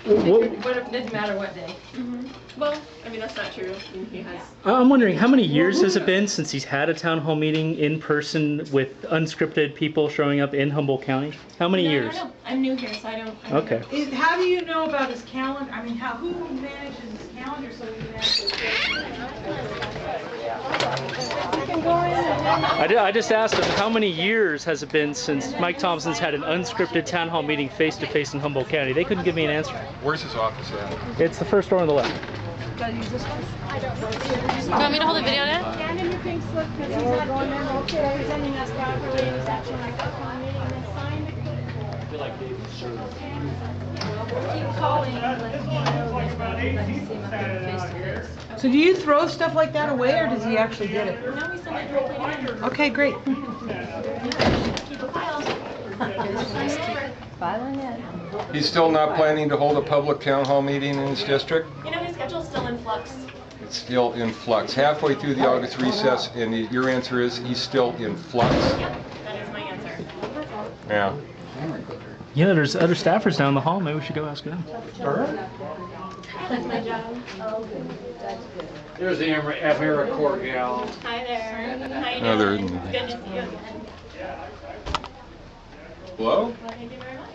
It doesn't matter what day. Well, I mean, that's not true. He has. I'm wondering, how many years has it been since he's had a town hall meeting in person with unscripted people showing up in Humboldt County? How many years? I don't know. I'm new here, so I don't. Okay. How do you know about his calendar? I mean, who manages his calendar so we can actually... I just asked him, how many years has it been since Mike Thompson's had an unscripted town hall meeting face-to-face in Humboldt County? They couldn't give me an answer. Where's his office at? It's the first door on the left. Do you want me to hold the video now? Hand him your pink slip because he's not representing us properly and he's actually like a meeting and then sign the clipboard. I feel like David's keep calling and let him know that we'd like to see him up there face to face. So do you throw stuff like that away or does he actually get it? No, we send it directly to him. Okay, great. Keep a file. Just keep filing it. He's still not planning to hold a public town hall meeting in his district? You know, his schedule's still in flux. It's still in flux. Halfway through the August recess, and your answer is he's still in flux? Yep, that is my answer. Yeah. Yeah, there's other staffers down the hall. Maybe we should go ask them. That's my job. Oh, good. That's good. There's the AmeriCorps gal. Hi there. How you Other doing? than- Good to see you again. Hello? Well, thank you very much.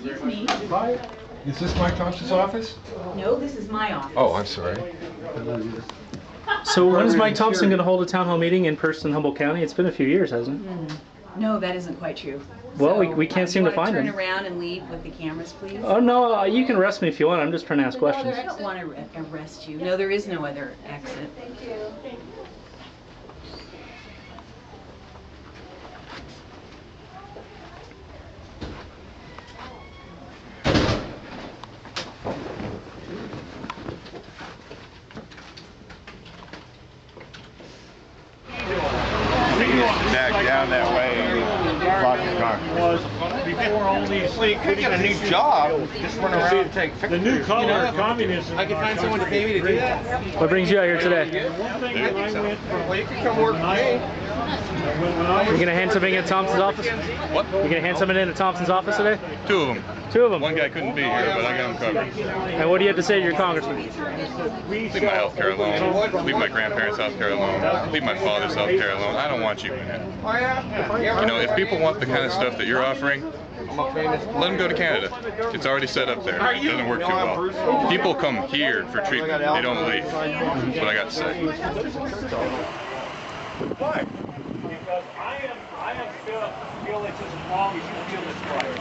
It's me. Is this Mike Thompson's office? No, this is my office. Oh, I'm sorry. So when is Mike Thompson going to hold a town hall meeting in person in Humboldt County? It's been a few years, hasn't it? No, that isn't quite true. Well, So, we can't seem to find turn him. around and leave with the cameras, please? Oh, no, you can arrest me if you want. I'm just trying to ask questions. I don't want to arrest you. No, there is no other exit. Thank you. Back down that way and block the car. Before only Could get a new job. Just run around and take the new color of communism. I can find someone to pay me to do that. What brings you out here today? One thing that I went from, Well, you can come work for me. when I You was going to hand something in Thompson's office? What? You going to hand something in Thompson's office today? Two of them. Two of them. One guy couldn't be here, but I got him covered. And what do you have to say to your congressman? Leave my health care alone. Leave my grandparents' health care alone. Leave my father's health care alone. I don't want you in it. You know, if people want the kind of stuff that you're offering, let them go to Canada. It's already set up there. It doesn't work too well. People come here for treatment. They don't leave. That's what I got to say. Why? Because I feel it's as wrong as you feel it's right.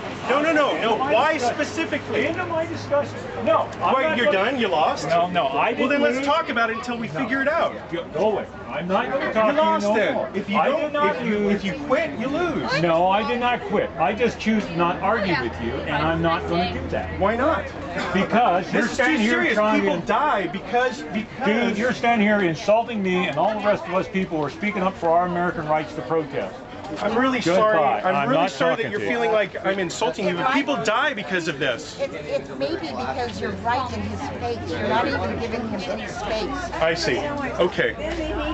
No. Why specifically? Into my discussion. No. Why, you're done? You lost? No, I didn't. Well, then let's lose. talk about it until we figure it out. Go away. I'm not going to talk You to you lost no then. more. If you I don't, did not if you quit, you lose. No, I did not quit. I just choose to not argue with you, and I'm not going to do that. Why not? Because you're This is too standing here serious. trying People to... die because. Dude, you're standing here insulting me, and all the rest of us people are speaking up for our American rights to protest. I'm really Goodbye. sorry. I'm really not sorry talking that you're to you. feeling like I'm insulting you, but people die because of this. It's maybe because you're right in his face. You're not even giving him any space. I see. Okay.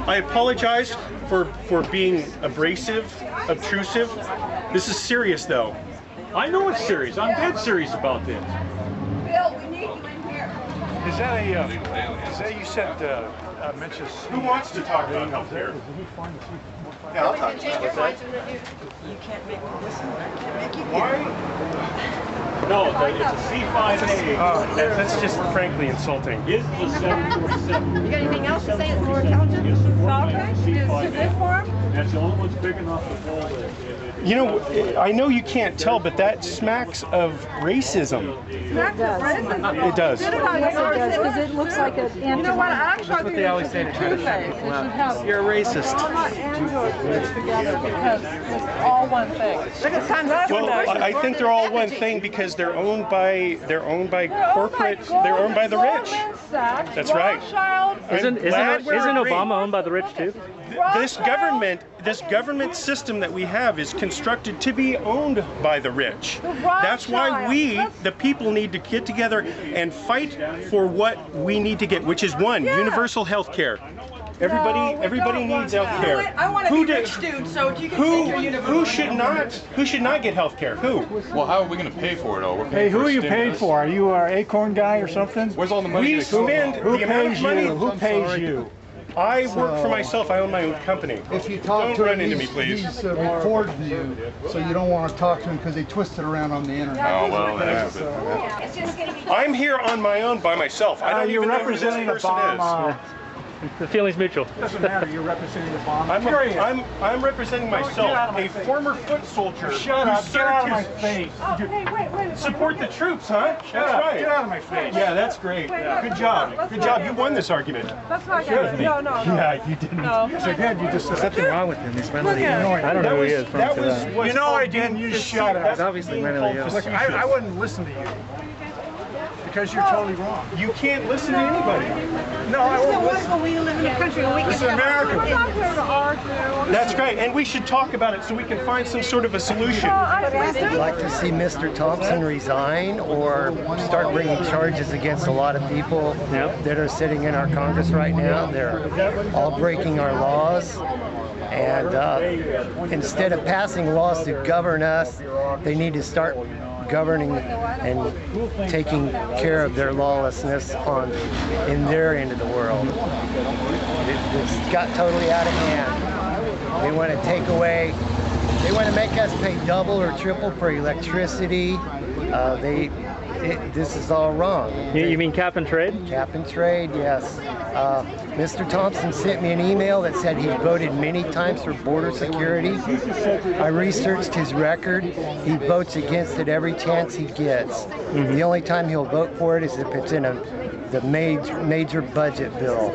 I apologize for being abrasive, obtrusive. This is serious, though. I know it's serious. I'm dead serious about this. Bill, we need you in here. Is that you said, mentions... Who wants to talk about health care? Yeah, I'll talk about that. You can't make me listen. I can't make you Why? No, it's a C5A. That's just frankly insulting. Is the 747. You got anything else to say as more intelligent? That's the only one's big enough to hold it. You know, I know you can't tell, but that smacks of racism. It does. Yes, it does, because it looks like an anti. You know what? Actually, That's what they always say to try to shut people up. You're a racist. I'm not anti together because it's all one thing. Well, I think they're all one thing because they're owned by corporate. They're owned by the rich. That's right. Isn't Obama owned by the rich too? This government system that we have is constructed to be owned by the rich. That's why we, the people, need to get together and fight for what we need to get, which is one, universal health care. Everybody needs health care. I want to be a rich dude, so you can take your universal. Who should not get health care? Who? Well, how are we going to pay for it all? We're Hey, paying who for are you stimulus. paid for? Are you an Acorn guy or something? Where's all the money We going to come spend from? Who the amount pays of money. you? Who pays you? I work for myself. I own my own company. If you talk Don't to run him, into me, please. he's recording you, so you don't want to talk to him because they twist it around on the internet. Oh, well, that's It's just gonna be. I'm here on my own by myself. I don't You're even know who this representing person Obama. is. The feeling's mutual. Doesn't matter. You're representing Obama. I'm representing Get out myself, of my a face. former foot soldier. Shut who up. Get served out of my his- face. Oh, hey, wait. Support the troops, huh? Shut That's up. right. Get out of my face. Yeah, that's great. Good job. Good job. You won this argument. That's not good. No. Yeah, you didn't. Yes, I did. You just said Something wrong with him. He's mentally ill. I don't know who he is. That was what's You know called I didn't. being You shut up. that's Obviously being mentally called ill. Look, facetious. I wouldn't listen to you because you're totally wrong. You can't listen to anybody. No, I won't listen. Wonderful we live in a country where we This can is America. I'm not here to argue. That's great, and we should talk about it so we can find some sort of a solution. I'd like to see Mr. Thompson resign or start bringing charges against a lot of people that are sitting in our Congress right now. They're all breaking our laws. And instead of passing laws to govern us, they need to start governing and taking care of their lawlessness in their end of the world. It's got totally out of hand. They want to take away, they want to make us pay double or triple for electricity. This is all wrong. You mean cap and trade? Cap and trade, yes. Mr. Thompson sent me an email that said he voted many times for border security. I researched his record. He votes against it every chance he gets. The only time he'll vote for it is if it's in the major budget bill.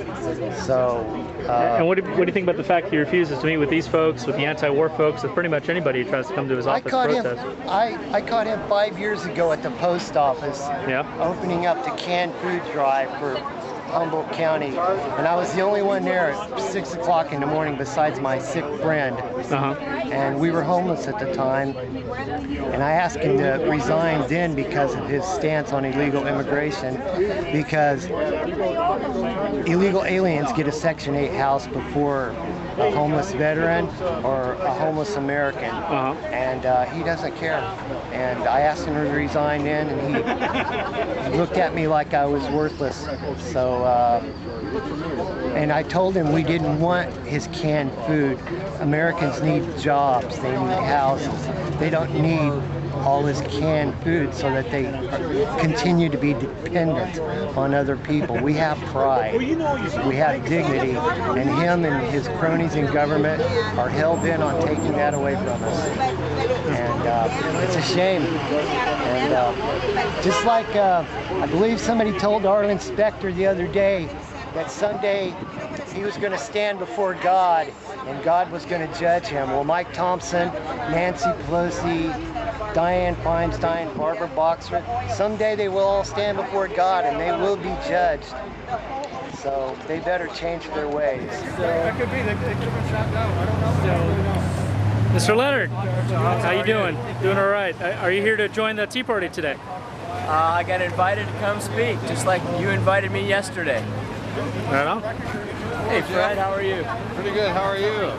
So. And what do you think about the fact that he refuses to meet with these folks, with the anti-war folks, with pretty much anybody who tries to come to his office to protest? I caught him 5 years ago at the post office, opening up the canned food drive for Humboldt County, and I was the only one there at 6 o'clock in the morning besides my sick friend. And we were homeless at the time, and I asked him to resign then because of his stance on illegal immigration, because illegal aliens get a Section 8 house before a homeless veteran or a homeless American, and he doesn't care. And I asked him to resign then, and he looked at me like I was worthless. So, and I told him we didn't want his canned food. Americans need jobs, they need houses. They don't need all this canned food so that they continue to be dependent on other people. We have pride, we have dignity, and him and his cronies in government are hell-bent on taking that away from us. And it's a shame. And just like I believe somebody told Arlen Specter the other day that someday he was going to stand before God and God was going to judge him. Well, Mike Thompson, Nancy Pelosi, Dianne Feinstein, Barbara Boxer, someday they will all stand before God and they will be judged. So they better change their ways. That could be. They could have been shot down. I don't know. Mr. Leonard, how you doing? Doing all right. Are you here to join the Tea Party today? I got invited to come speak, just like you invited me yesterday. Right on. Hey Fred, how are you? Pretty good. How are you?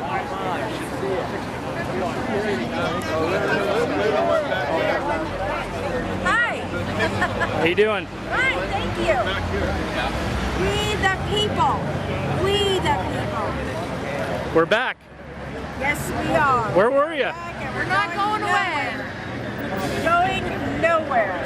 Hi. How you doing? Hi, thank you. We the people. We the people. We're back. Yes, we are. Where were you? We're not going away. Going nowhere.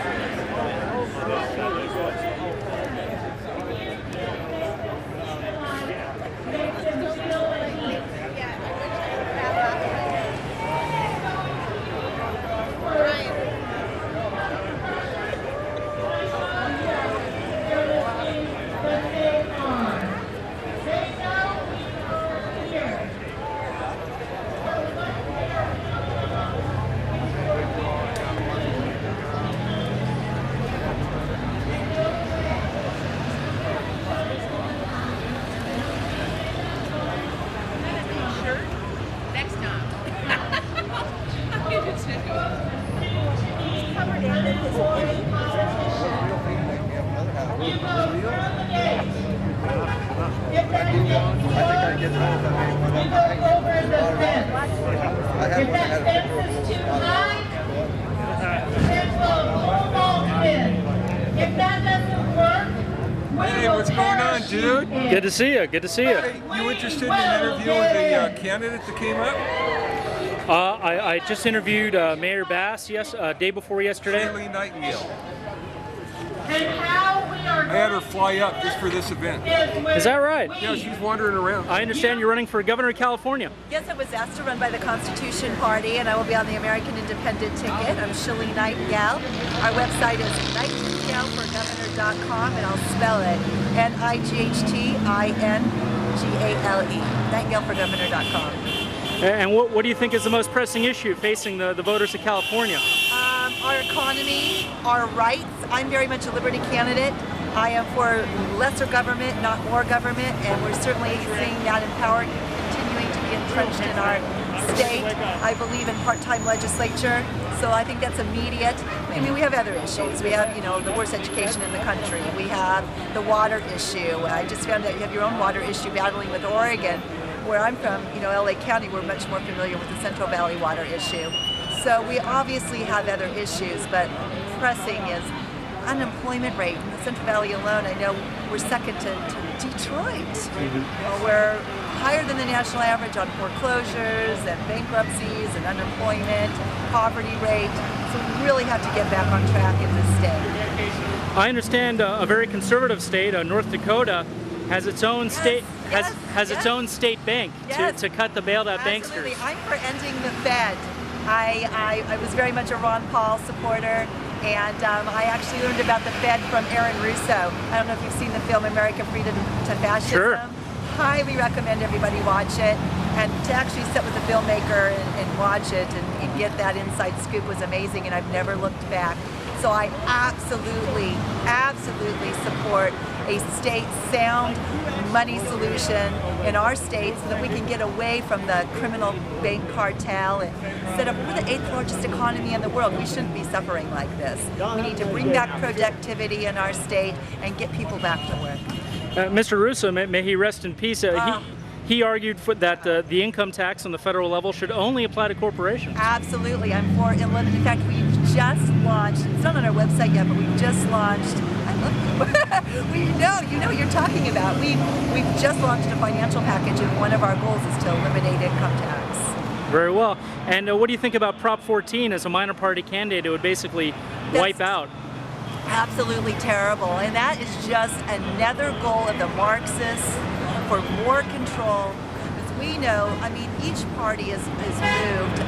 Get If that doesn't work, Hey, what's going on, dude? Good to see you. Good to see you. Hey, you interested in interviewing the candidate that came up? I just interviewed Mayor Bass day before yesterday. Shirley Nightingale. and how we are I had her fly up just for this event. Is that right? Yeah, she's wandering around. I understand you're running for governor of California. Yes, I was asked to run by the Constitution Party, and I will be on the American Independent ticket. I'm Shirley Nightingale. Our website is nightingaleforgovernor.com, and I'll spell it Nightingale, nightingaleforgovernor.com. And what do you think is the most pressing issue facing the voters of California? Our economy, our rights. I'm very much a liberty candidate. I am for lesser government, not more government, and we're certainly seeing that in power continuing to be entrenched in our state. I believe in part-time legislature, so I think that's immediate. I mean, we have other issues. We have, the worst education in the country. We have the water issue. I just found out you have your own water issue battling with Oregon. Where I'm from, LA County, we're much more familiar with the Central Valley water issue. So we obviously have other issues, but pressing is unemployment rate. In the Central Valley alone, I know we're second to Detroit. We're higher than the national average on foreclosures and bankruptcies and unemployment, poverty rate. So we really have to get back on track in this state. I understand a very conservative state, North Dakota, has its own state its own state bank to cut the bailed out banksters. I'm for ending the Fed. I was very much a Ron Paul supporter, and I actually learned about the Fed from Aaron Russo. I don't know if you've seen the film America Freedom to Fascism. Sure. Highly recommend everybody watch it, and to actually sit with the filmmaker and watch it and get that inside scoop was amazing, and I've never looked back. So I absolutely support a state sound money solution in our state so that we can get away from the criminal bank cartel and set up. We're the 8th largest economy in the world. We shouldn't be suffering like this. We need to bring back productivity in our state and get people back to work. Mr. Russo, may he rest in peace. He argued that the income tax on the federal level should only apply to corporations. Absolutely, I'm for unlimited. In fact, we've just launched, it's not on our website yet, but we've just launched, you know what you're talking about. We've just launched a financial package, and one of our goals is to eliminate income tax. Very well. And what do you think about Prop 14 as a minor party candidate? It would basically wipe out. Absolutely terrible, and that is just another goal of the Marxists for more control. As we know, each party is moved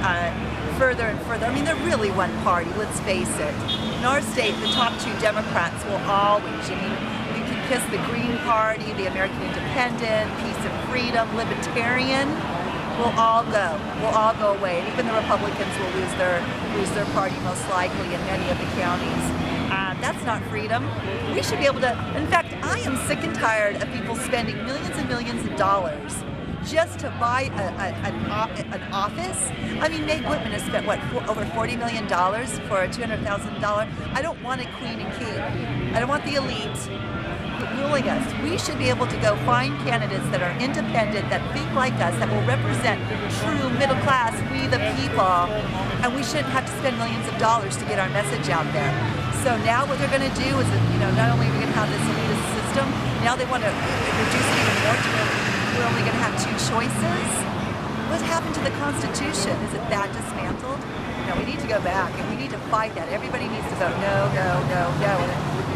further and further. They're really one party, let's face it. In our state, the top two Democrats will always, you can kiss the Green Party, the American Independent, Peace and Freedom, Libertarian, will all go away. And even the Republicans will lose their party most likely in many of the counties. That's not freedom. We should be able to, in fact, I am sick and tired of people spending millions and millions of dollars just to buy an office. Meg Whitman has spent, over $40 million for a $200,000. I don't want a queen and king. I don't want the elite ruling us. We should be able to go find candidates that are independent, that think like us, that will represent true middle class, we the people, and we shouldn't have to spend millions of dollars to get our message out there. So now what they're going to do is, not only are we going to have this elitist system, now they want to reduce it even more to where we're only going to have two choices. What happened to the Constitution? Is it that dismantled? No, we need to go back, and we need to fight that. Everybody needs to vote no, no, no, no.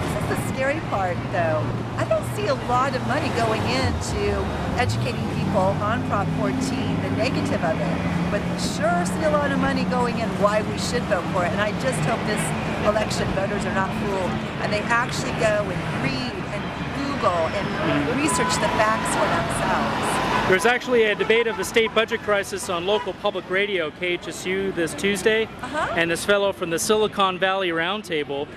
This is the scary part, though. I don't see a lot of money going into educating people on Prop 14, the negative of it, but sure see a lot of money going in why we should vote for it. And I just hope this election voters are not fooled, and they actually go and read and Google and research the facts for themselves. There's actually a debate of the state budget crisis on local public radio, KHSU, this Tuesday, and this fellow from the Silicon Valley Roundtable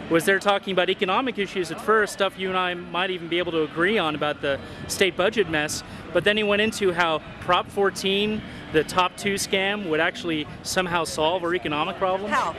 was there talking about economic issues at first, stuff you and I might even be able to agree on about the state budget mess, but then he went into how Prop 14, the top two scam, would actually somehow solve our economic problems. How?